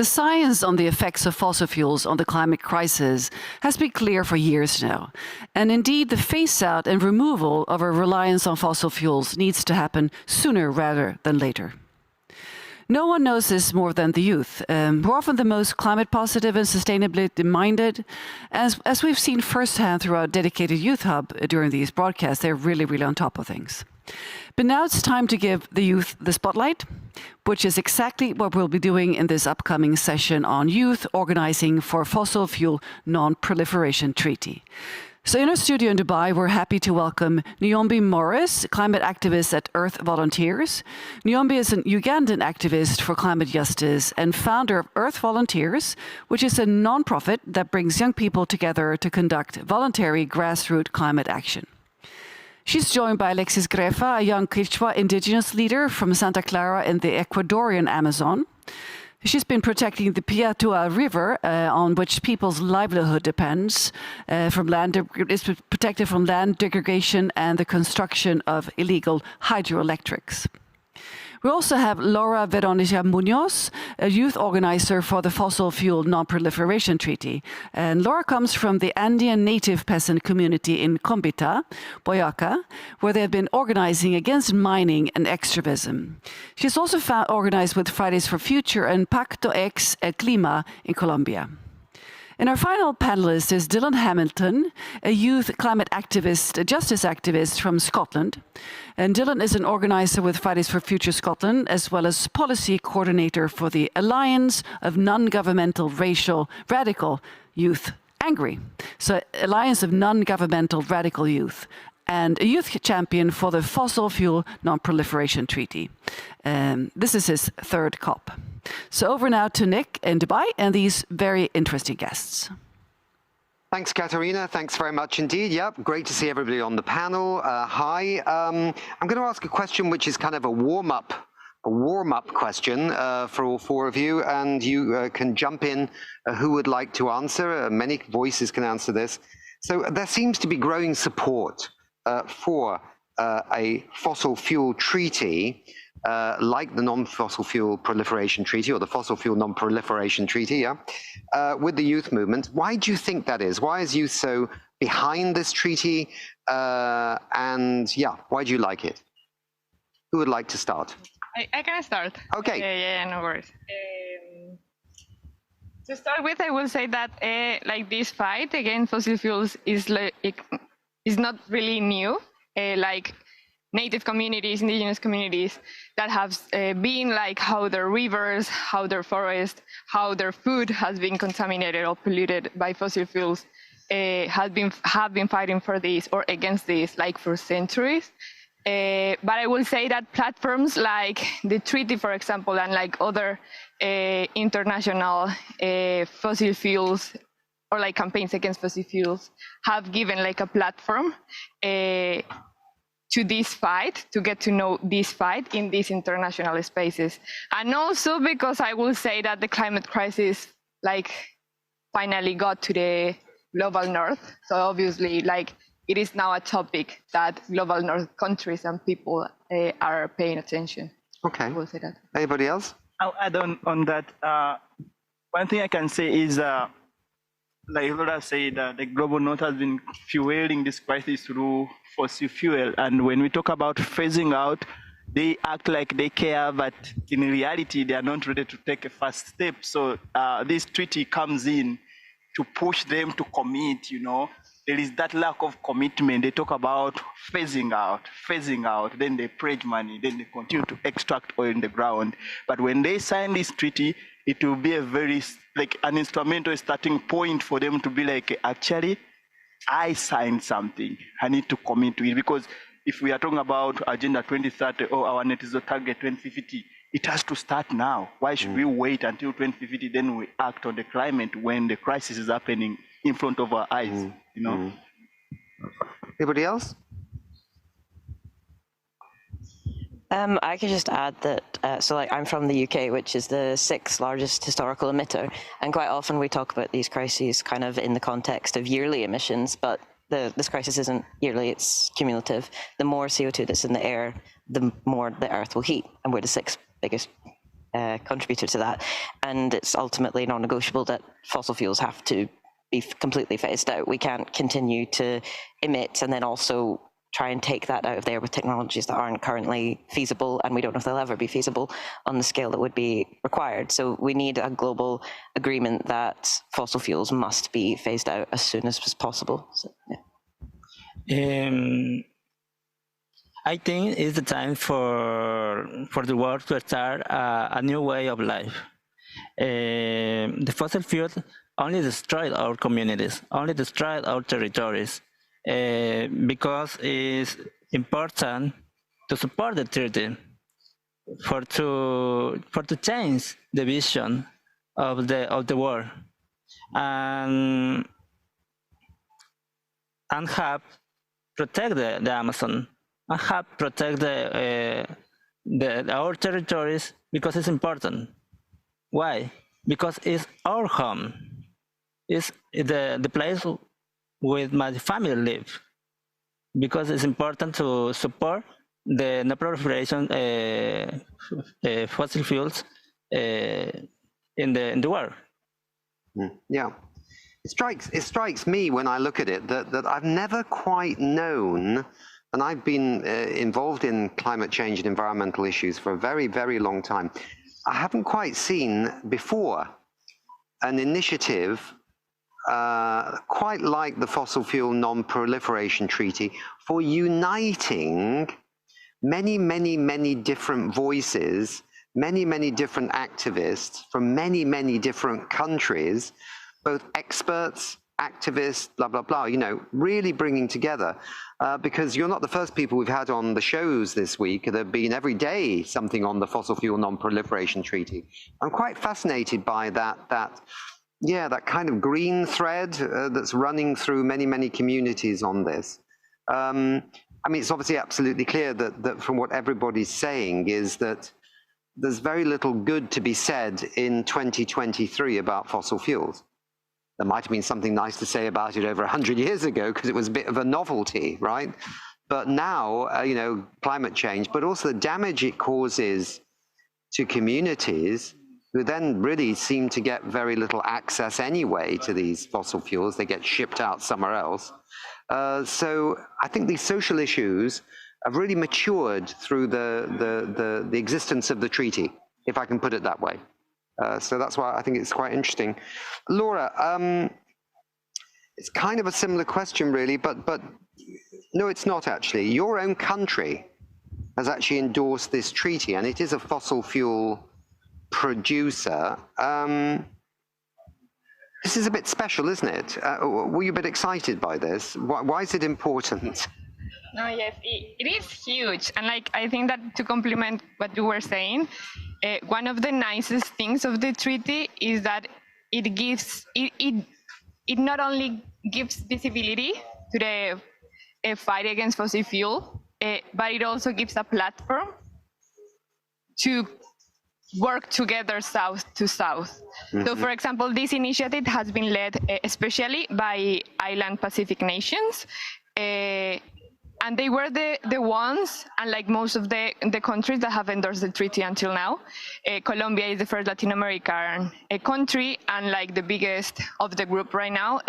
The science on the effects of fossil fuels on the climate crisis has been clear for years now. And indeed, the phase-out and removal of our reliance on fossil fuels needs to happen sooner rather than later. No one knows this more than the youth, who are often the most climate positive and sustainability minded. As we've seen firsthand through our dedicated youth hub during these broadcasts, they're really on top of things. But now it's time to give the youth the spotlight, which is exactly what we'll be doing in this upcoming session on youth organizing for fossil fuel non-proliferation treaty. So in our studio in Dubai, we're happy to welcome Nyombi Morris, climate activist at Earth Volunteers. Nyombi is an Ugandan activist for climate justice and founder of Earth Volunteers, which is a non-profit that brings young people together to conduct voluntary grassroots climate action. She's joined by Alexis Grefa, a young Quechua indigenous leader from Santa Clara in the Ecuadorian Amazon. She's been protecting the Piatua River, on which people's livelihood depends, is protected from land degradation and the construction of illegal hydroelectrics. We also have Laura Veronica Munoz, a youth organizer for the Fossil Fuel Non-Proliferation Treaty. And Laura comes from the Andean native peasant community in Combita, Boyaca, where they have been organizing against mining and extractivism. She's also organized with Fridays for Future and Pacto Ex El Clima in Colombia. And our final panelist is Dylan Hamilton, a youth climate activist, a justice activist from Scotland. And Dylan is an organizer with Fridays for Future Scotland, as well as policy coordinator for the Alliance of Non-Governmental Radical Youth, ANGRY. So Alliance of Non-Governmental Radical Youth, and a youth champion for the Fossil Fuel Non-Proliferation Treaty. This is his third COP. So over now to Nick in Dubai and these very interesting guests. Thanks, Katarina. Thanks very much indeed. Yep, great to see everybody on the panel. Hi. I'm going to ask a question which is kind of a warm-up question for all four of you, and you can jump in who would like to answer. Many voices can answer this. So there seems to be growing support for a fossil fuel treaty, like the Non-Fossil Fuel Proliferation Treaty or the Fossil Fuel Non-Proliferation Treaty, with the youth movement. Why do you think that is? Why is youth so behind this treaty? And yeah, why do you like it? Who would like to start? I can start. Okay. Yeah, no worries. To start with, I will say that like this fight against fossil fuels is not really new. Like native communities, indigenous communities that have been like how their rivers, how their forests, how their food has been contaminated or polluted by fossil fuels, have been fighting for this or against this like for centuries. But I will say that platforms like the treaty, for example, and like other international fossil fuels or like campaigns against fossil fuels have given like a platform to this fight, to get to know this fight in these international spaces. And also because I will say that the climate crisis like finally got to the global north. So obviously like it is now a topic that global north countries and people are paying attention. Okay. I will say that. Anybody else? I'll add on that. One thing I can say is, like Laura said, the global north has been fueling this crisis through fossil fuel. And when we talk about phasing out, they act like they care, but in reality, they are not ready to take a first step. So this treaty comes in to push them to commit, you know. There is that lack of commitment. They talk about phasing out, then they pledge money, then they continue to extract oil in the ground. But when they sign this treaty, it will be a very, like an instrumental starting point for them to be like, actually, I signed something. I need to commit to it. Because if we are talking about Agenda 2030 or our net zero target 2050, it has to start now. Why should we wait until 2050, then we act on the climate when the crisis is happening in front of our eyes, you know? Anybody else? I could just add that, so like I'm from the UK, which is the 6th largest historical emitter, and quite often we talk about these crises kind of in the context of yearly emissions, but this crisis isn't yearly, it's cumulative. The more CO2 that's in the air, the more the Earth will heat, and we're the 6th biggest contributor to that. And it's ultimately non-negotiable that fossil fuels have to be completely phased out. We can't continue to emit and then also try and take that out of there with technologies that aren't currently feasible, and we don't know if they'll ever be feasible on the scale that would be required. So we need a global agreement that fossil fuels must be phased out as soon as possible. So, yeah. I think it's the time for the world to start a new way of life. The fossil fuels only destroyed our communities, only destroyed our territories, because it's important to support the treaty, to change the vision of the world, and have protect the Amazon, and have protect our territories, because it's important. Why? Because it's our home. It's the place where my family live. Because it's important to support the non-proliferation fossil fuels in the world. Yeah. It strikes me when I look at it that I've never quite known, and I've been involved in climate change and environmental issues for a very, very long time. I haven't quite seen before an initiative quite like the Fossil Fuel Non-Proliferation Treaty for uniting many, many, many different voices, many, many different activists from many, many different countries, both experts, activists, blah, blah, blah, really bringing together. Because you're not the first people we've had on the shows this week. There have been every day something on the Fossil Fuel Non-Proliferation Treaty. I'm quite fascinated by that kind of green thread that's running through many, many communities on this. It's obviously absolutely clear that from what everybody's saying is that there's very little good to be said in 2023 about fossil fuels. There might have been something nice to say about it over 100 years ago because it was a bit of a novelty, right? But now, climate change, but also the damage it causes to communities who then really seem to get very little access anyway to these fossil fuels. They get shipped out somewhere else. So I think these social issues have really matured through the existence of the treaty, if I can put it that way. So that's why I think it's quite interesting. Laura, it's kind of a similar question, really, but no, it's not actually. Your own country has actually endorsed this treaty, and it is a fossil fuel producer. This is a bit special, isn't it? Were you a bit excited by this? Why is it important? No, yes, it is huge. And I think that to complement what you were saying, one of the nicest things of the treaty is that it gives, it not only gives visibility to the fight against fossil fuel, but it also gives a platform to work together south to south. Mm-hmm. So, for example, this initiative has been led especially by island Pacific nations. And they were the ones, unlike most of the countries that have endorsed the treaty until now. Colombia is the first Latin American country and the biggest of the group right now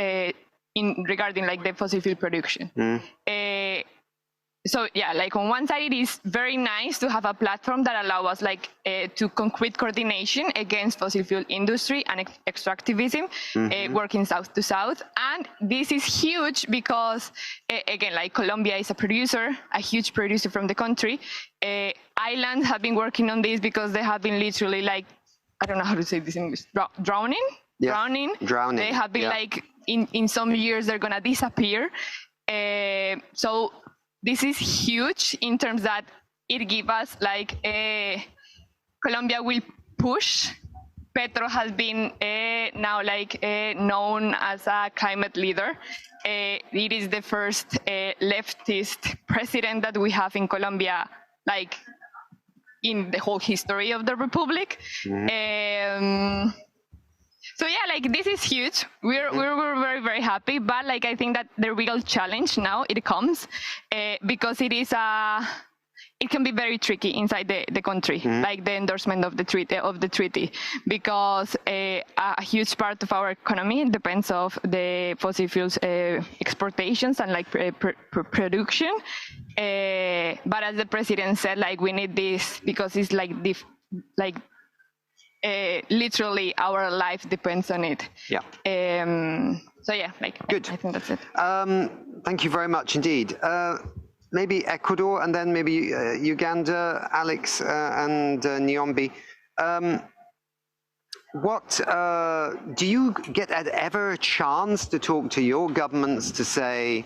regarding the fossil fuel production. So yeah, on one side, it is very nice to have a platform that allows us to concrete coordination against fossil fuel industry and extractivism, working south to south. And this is huge because, again, Colombia is a huge producer from the country. Islands have been working on this because they have been literally I don't know how to say this in English, drowning? Yeah. Drowning. They have been in some years, they're going to disappear. So this is huge in terms that it gives us Colombia will push. Petro has been now known as a climate leader. It is the first leftist president that we have in Colombia, in the whole history of the republic. So yeah, this is huge. We're very, very happy. But I think that the real challenge now it comes because it is it can be very tricky inside the country, like the endorsement of the treaty, because a huge part of our economy depends of the fossil fuels exportations and like production. But as the president said, like we need this because it's like literally our life depends on it. Yeah. So yeah, like Good. I think that's it. Thank you very much indeed. Maybe Ecuador and then maybe Uganda, Alex and Nyombi. Do you get ever a chance to talk to your governments to say,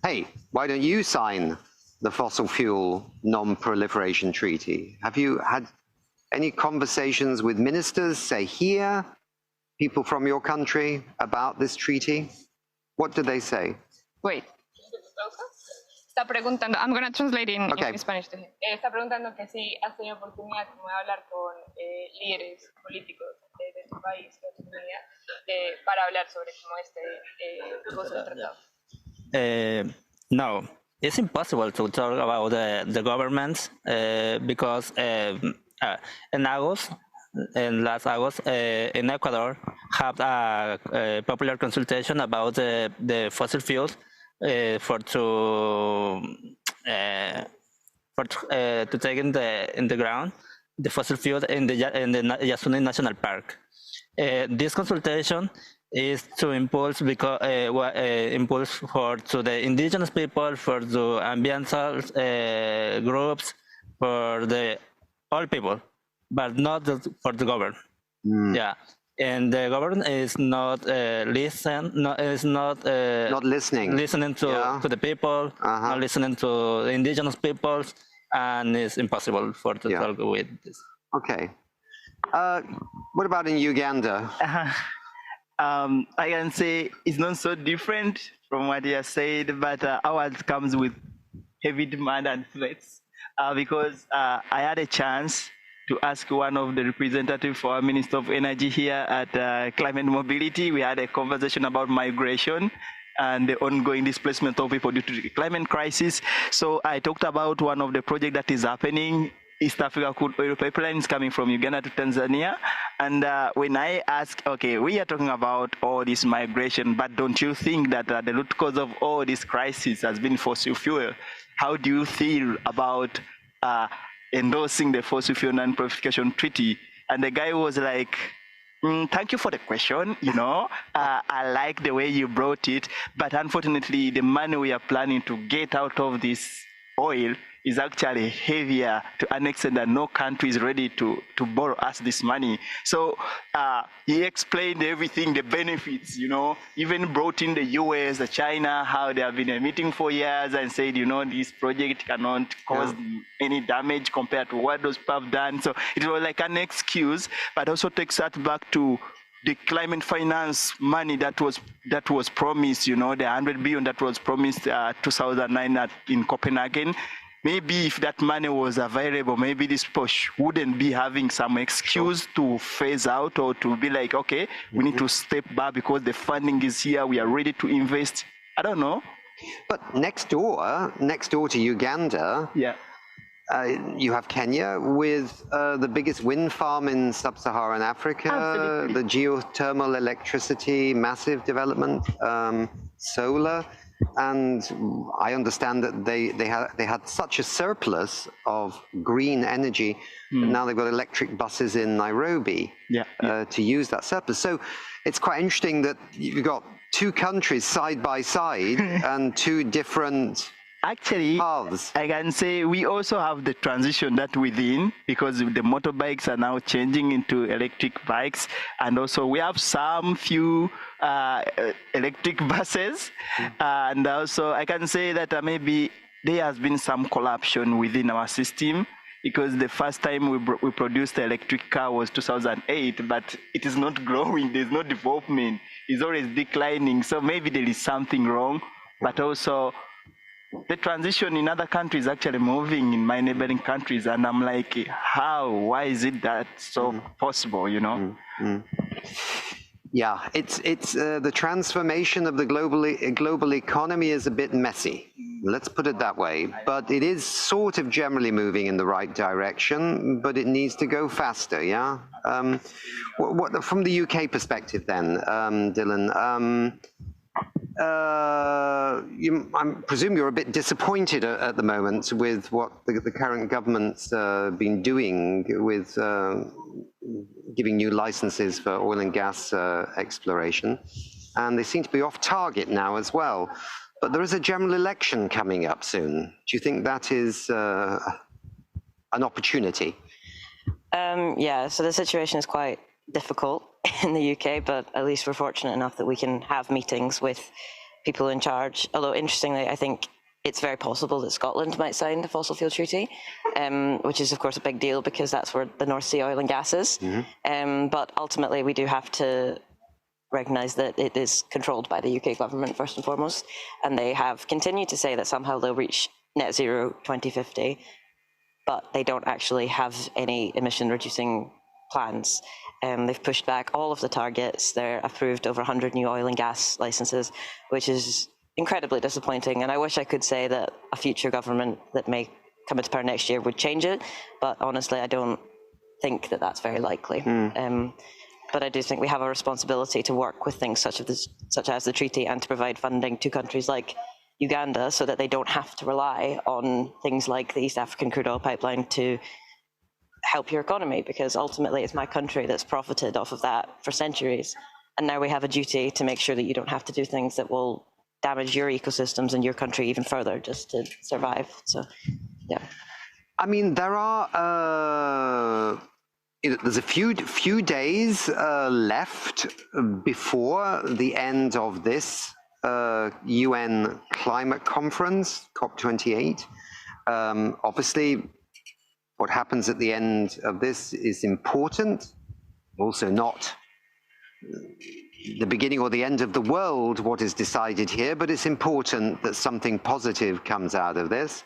hey, why don't you sign the fossil fuel non-proliferation treaty? Have you had any conversations with ministers, say here, people from your country about this treaty? What do they say? Wait. Está preguntando, I'm going to translate in Spanish to him. Está preguntando que si has tenido oportunidad como de hablar con líderes políticos de tu país, de tu comunidad, para hablar sobre cómo gozo del tratado. No, it's impossible to talk about the governments because in last August, in Ecuador, have a popular consultation about the fossil fuels to take in the ground the fossil fuels in the Yasuni National Park. This consultation is to impulse to the indigenous people, for the environmental groups, for the all people, but not for the government. Yeah. And the government is not listening to the people, not listening to the indigenous peoples, and it's impossible to talk with this. Okay. What about in Uganda? I can say it's not so different from what you said, but ours comes with heavy demand and threats because I had a chance to ask one of the representatives for our Minister of Energy here at Climate Mobility. We had a conversation about migration and the ongoing displacement of people due to the climate crisis. So I talked about one of the projects that is happening. East Africa Crude Oil Pipeline is coming from Uganda to Tanzania. And when I asked, okay, we are talking about all this migration, but don't you think that the root cause of all this crisis has been fossil fuel? How do you feel about endorsing the fossil fuel non-proliferation treaty? And the guy was like, thank you for the question. I like the way you brought it, but unfortunately, the money we are planning to get out of this oil is actually heavier to an extent that no country is ready to borrow us this money. So he explained everything, the benefits, even brought in the US, the China, how they have been emitting for years and said, this project cannot cause any damage compared to what those people have done. So it was like an excuse, but also takes that back to the climate finance money that was promised, the 100 billion that was promised 2009 in Copenhagen. Maybe if that money was available, maybe this push wouldn't be having some excuse to phase out or to be like, okay, we need to step back because the funding is here, we are ready to invest. I don't know. But next door to Uganda, you have Kenya with the biggest wind farm in sub-Saharan Africa, Absolutely. the geothermal electricity, massive development, solar. And I understand that they had such a surplus of green energy that now they've got electric buses in Nairobi to use that surplus. So it's quite interesting that you've got two countries side by side and two different paths. I can say we also have the transition that within, because the motorbikes are now changing into electric bikes, and also we have some few electric buses, and also I can say that maybe there has been some corruption within our system, because the first time we produced the electric car was 2008, but it is not growing, there's no development, it's always declining, so maybe there is something wrong. But also the transition in other countries actually moving in my neighboring countries, and I'm like, why is it that so possible, Yeah, it's the transformation of the global economy is a bit messy. Let's put it that way. But it is sort of generally moving in the right direction, but it needs to go faster, yeah? From the UK perspective then, Dylan, I presume you're a bit disappointed at the moment with what the current government's been doing with giving new licenses for oil and gas exploration. And they seem to be off target now as well. But there is a general election coming up soon. Do you think that is an opportunity? Yeah, so the situation is quite difficult in the UK, but at least we're fortunate enough that we can have meetings with people in charge. Although, interestingly, I think it's very possible that Scotland might sign the fossil fuel treaty, which is, of course, a big deal because that's where the North Sea oil and gas is. But ultimately, we do have to recognise that it is controlled by the UK government, first and foremost, and they have continued to say that somehow they'll reach net zero 2050, but they don't actually have any emission reducing plans. They've pushed back all of the targets. They're approved over 100 new oil and gas licenses, which is incredibly disappointing. And I wish I could say that a future government that may come into power next year would change it, but honestly, I don't think that that's very likely. But I do think we have a responsibility to work with things such as the treaty and to provide funding to countries like Uganda so that they don't have to rely on things like the East African crude oil pipeline to help your economy, because ultimately it's my country that's profited off of that for centuries. And now we have a duty to make sure that you don't have to do things that will damage your ecosystems and your country even further just to survive. So, yeah. I mean, there are... there's a few days left before the end of this UN climate conference, COP28. Obviously, what happens at the end of this is important, also not the beginning or the end of the world, what is decided here, but it's important that something positive comes out of this.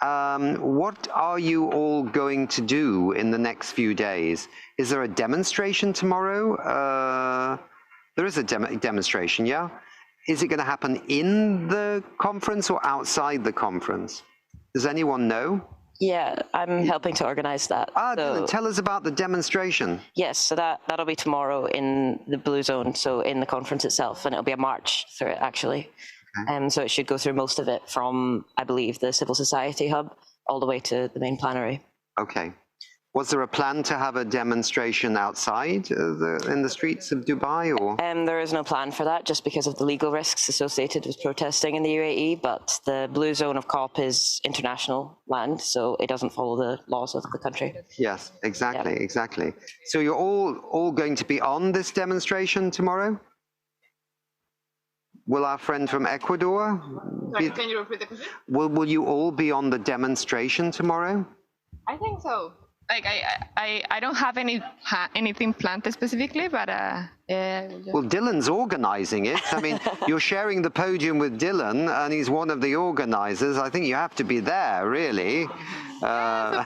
What are you all going to do in the next few days? Is there a demonstration tomorrow? There is a demonstration, yeah? Is it going to happen in the conference or outside the conference? Does anyone know? Yeah, I'm helping to organize that. Dylan, tell us about the demonstration. Yes, so that'll be tomorrow in the Blue Zone, so in the conference itself, and it'll be a march through it, actually. So it should go through most of it from, I believe, the Civil Society Hub all the way to the main plenary. Okay. Was there a plan to have a demonstration outside in the streets of Dubai, or? There is no plan for that, just because of the legal risks associated with protesting in the UAE. But the Blue Zone of COP is international land, so it doesn't follow the laws of the country. Yes, exactly, exactly. So you're all going to be on this demonstration tomorrow? Will our friend from Ecuador? Sorry, can you repeat the question? Will you all be on the demonstration tomorrow? I think so. Like I don't have anything planned specifically, but Well, Dylan's organizing it. I mean, you're sharing the podium with Dylan, and he's one of the organizers. I think you have to be there, really. Yeah,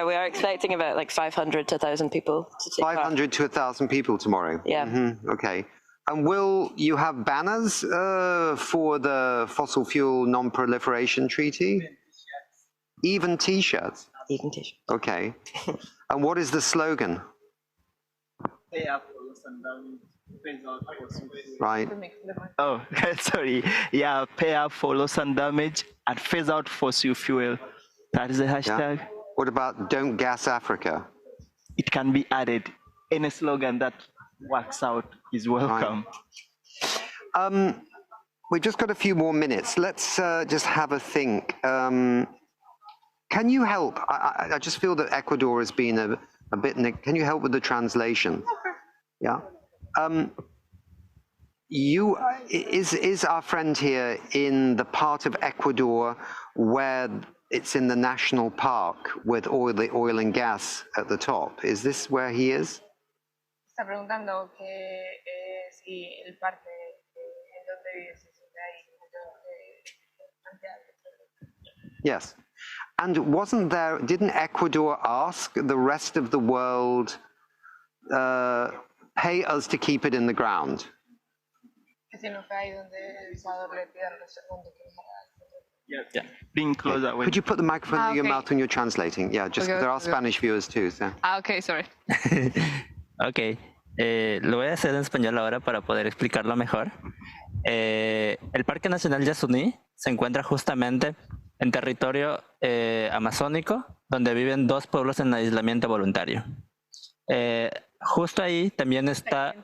we are expecting about like 500 to 1,000 people to take part. 500 to 1,000 people tomorrow. Yeah. Okay. And will you have banners for the fossil fuel non-proliferation treaty? Even T-shirts? Even T-shirts. Okay. And what is the slogan? Right. Oh, sorry. Yeah, pay up for loss and damage and phase out fossil fuel. That is the hashtag. Yeah. What about don't gas Africa? It can be added. Any slogan that works out is welcome. Right. We've just got a few more minutes. Let's just have a think. Can you help? I just feel that Ecuador has been a bit. Can you help with the translation? Yeah. Is our friend here in the part of Ecuador where it's in the national park with the oil and gas at the top? Is this where he is? Está preguntando que si el parque en donde vives es ahí. Yes. And didn't Ecuador ask the rest of the world, pay us to keep it in the ground? Yeah. Bring closer. Could you put the microphone to your okay. mouth when you're translating? Yeah, just Okay, there are okay. Spanish viewers too. So. Okay, sorry. Ok, lo voy a hacer en español ahora para poder explicarlo mejor. El Parque Nacional Yasuní se encuentra justamente en territorio amazónico, donde viven dos pueblos en aislamiento voluntario. Justo ahí también está,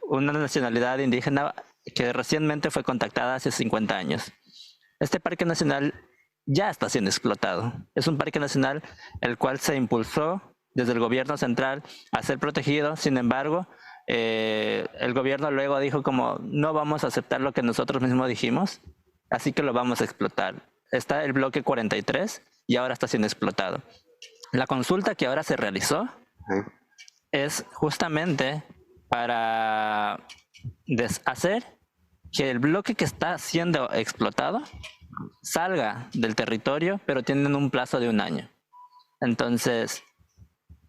una nacionalidad indígena que recientemente fue contactada hace 50 años. Este parque nacional ya está siendo explotado. Es un parque nacional el cual se impulsó desde el gobierno central a ser protegido. Sin embargo, el gobierno luego dijo como no vamos a aceptar lo que nosotros mismos dijimos, así que lo vamos a explotar. Está el bloque 43 y ahora está siendo explotado. La consulta que ahora se realizó es justamente para hacer que el bloque que está siendo explotado salga del territorio, pero tienen un plazo de 1 año. Entonces,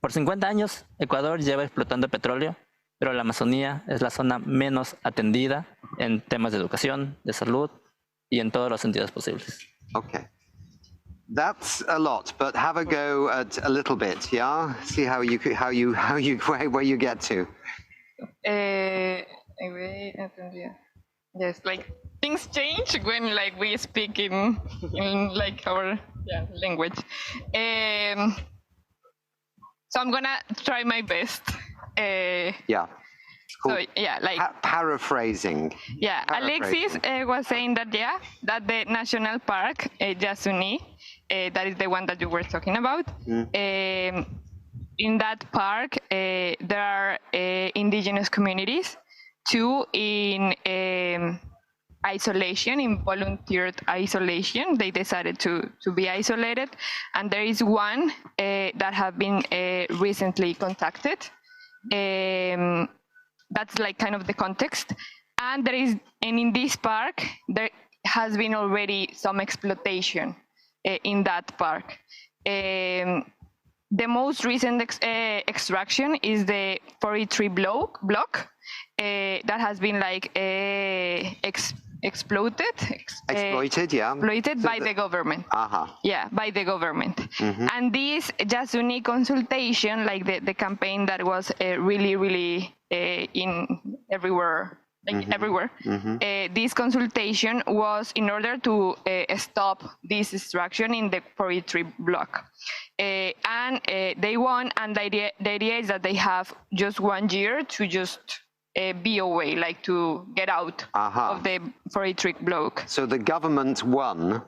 por 50 años, Ecuador lleva explotando petróleo, pero la Amazonía es la zona menos atendida en temas de educación, de salud y en todos los sentidos posibles. Okay. That's a lot, but have a go at a little bit, yeah? See where you get to. Yes, like things change when like we speak in like our language. So I'm gonna try my best. Yeah. Cool. So yeah, like paraphrasing. Yeah, Alexis was saying that that the national park Yasuní, that is the one that you were talking about. In that park, there are indigenous communities, 2 in isolation, in volunteered isolation. They decided to be isolated, and there is 1 that have been recently contacted. That's like kind of the context. And in this park, there has been already some exploitation in that park. The most recent extraction is the 43 block that has been like exploited by the government. Yeah, by the government. And this Yasuní consultation, like the campaign that was really in everywhere, everywhere. This consultation was in order to stop this destruction in the 43 block. And they won, and the idea is that they have just 1 year to just be away, like to get out of the 43 block. So the government won?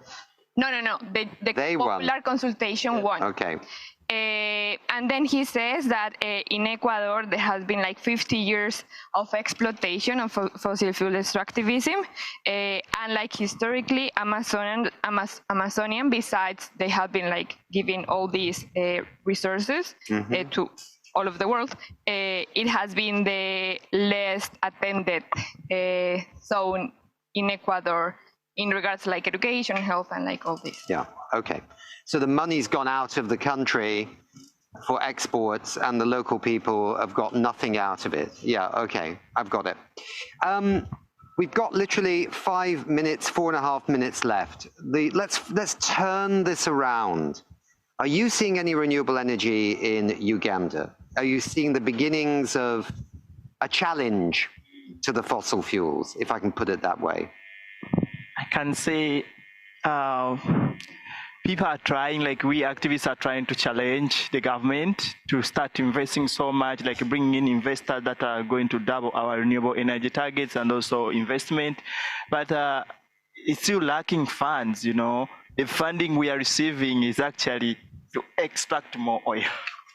No. The popular won. Consultation won. Okay. And then he says that in Ecuador there has been like 50 years of exploitation of fossil fuel extractivism, and like historically Amazonian, besides they have been like giving all these resources to all of the world, it has been the least attended zone in Ecuador in regards to like education, health, and like all this. Yeah, okay. So the money's gone out of the country for exports and the local people have got nothing out of it. Yeah, okay, I've got it. We've got literally 5 minutes, 4.5 minutes left. Let's turn this around. Are you seeing any renewable energy in Uganda? Are you seeing the beginnings of a challenge to the fossil fuels, if I can put it that way? I can say people are trying, like we activists are trying to challenge the government to start investing so much, like bringing in investors that are going to double our renewable energy targets and also investment. But it's still lacking funds, you know. The funding we are receiving is actually to extract more oil.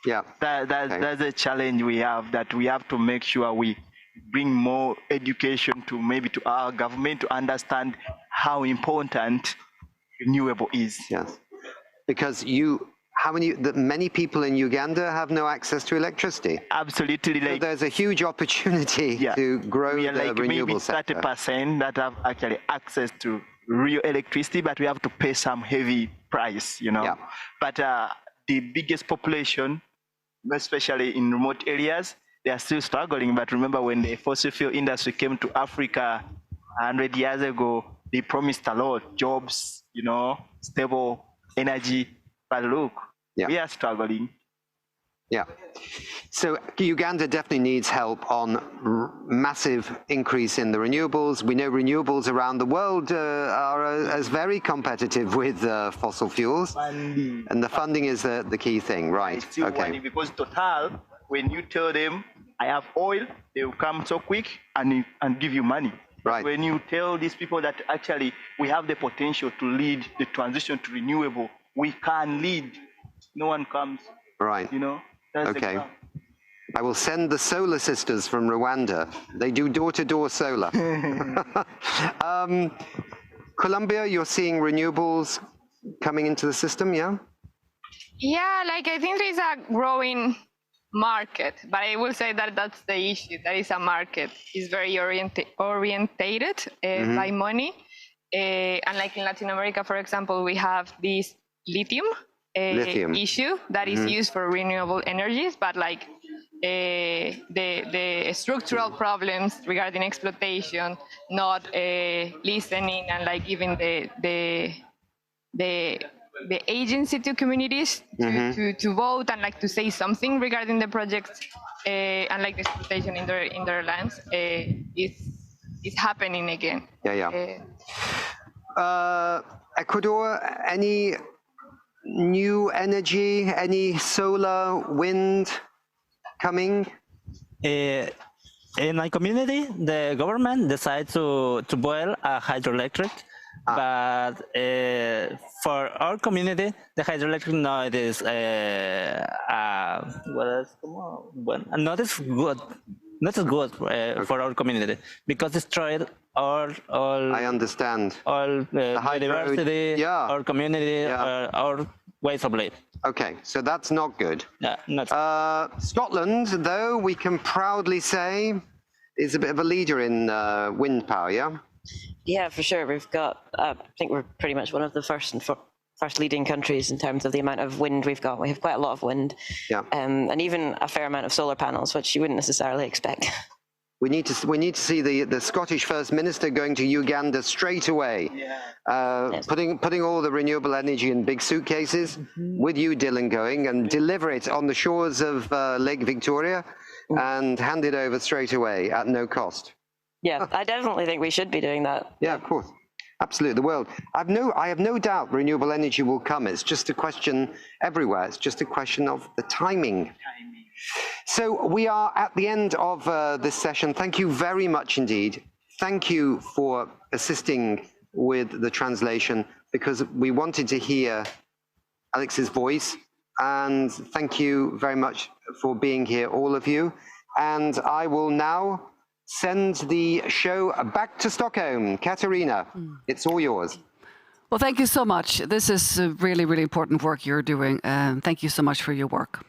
Yeah. That's a challenge we have, that we have to make sure we bring more education to our government to understand how important renewable is. Yes. Because many people in Uganda have no access to electricity. Absolutely. So there's a huge opportunity to grow the renewable sector. 30% that have actually access to real electricity, but we have to pay some heavy price, you know. Yeah. But the biggest population, especially in remote areas, they are still struggling. But remember, when the fossil fuel industry came to Africa 100 years ago, they promised a lot, jobs, stable energy. But look, we are struggling. Yeah. So Uganda definitely needs help on massive increase in the renewables. We know renewables around the world are as very competitive with fossil fuels. Funding. And the funding is the key thing, right? Okay. Because Total, when you tell them, I have oil, they will come so quick and give you money. Right. When you tell these people that actually we have the potential to lead the transition to renewable, we can lead. No one comes. Right. That's okay. I will send the Solar Sisters from Rwanda. They do door-to-door solar. Colombia, you're seeing renewables coming into the system, yeah? Yeah, I think there is a growing market, but I will say that that's the issue. That is a market. It's very orientated by money. And in Latin America, for example, we have this lithium issue that is used for renewable energies, but the structural problems regarding exploitation, not listening, and giving the agency to communities to vote and to say something regarding the projects and the exploitation in their lands is happening again. Ecuador, any new energy, any solar, wind coming? In my community, the government decided to build a hydroelectric, but for our community, the hydroelectric not is not as good for our community because destroyed all. I understand. All biodiversity, our community, our ways of life. Okay, so that's not good. Yeah, not. Scotland, though, we can proudly say, is a bit of a leader in wind power, yeah? Yeah, for sure. We've got, I think we're pretty much one of the first leading countries in terms of the amount of wind we've got. We have quite a lot of wind, and even a fair amount of solar panels, which you wouldn't necessarily expect. We need to see the Scottish First Minister going to Uganda straight away, putting all the renewable energy in big suitcases, with you, Dylan, going and deliver it on the shores of Lake Victoria and hand it over straight away at no cost. Yeah, I definitely think we should be doing that. Yeah, of course. Absolutely, the world. I have no doubt renewable energy will come. It's just a question everywhere. It's just a question of the timing. So we are at the end of this session. Thank you very much indeed. Thank you for assisting with the translation because we wanted to hear Alex's voice. And thank you very much for being here, all of you. And I will now send the show back to Stockholm. Katarina, it's all yours. Well, thank you so much. This is really, really important work you're doing. Thank you so much for your work.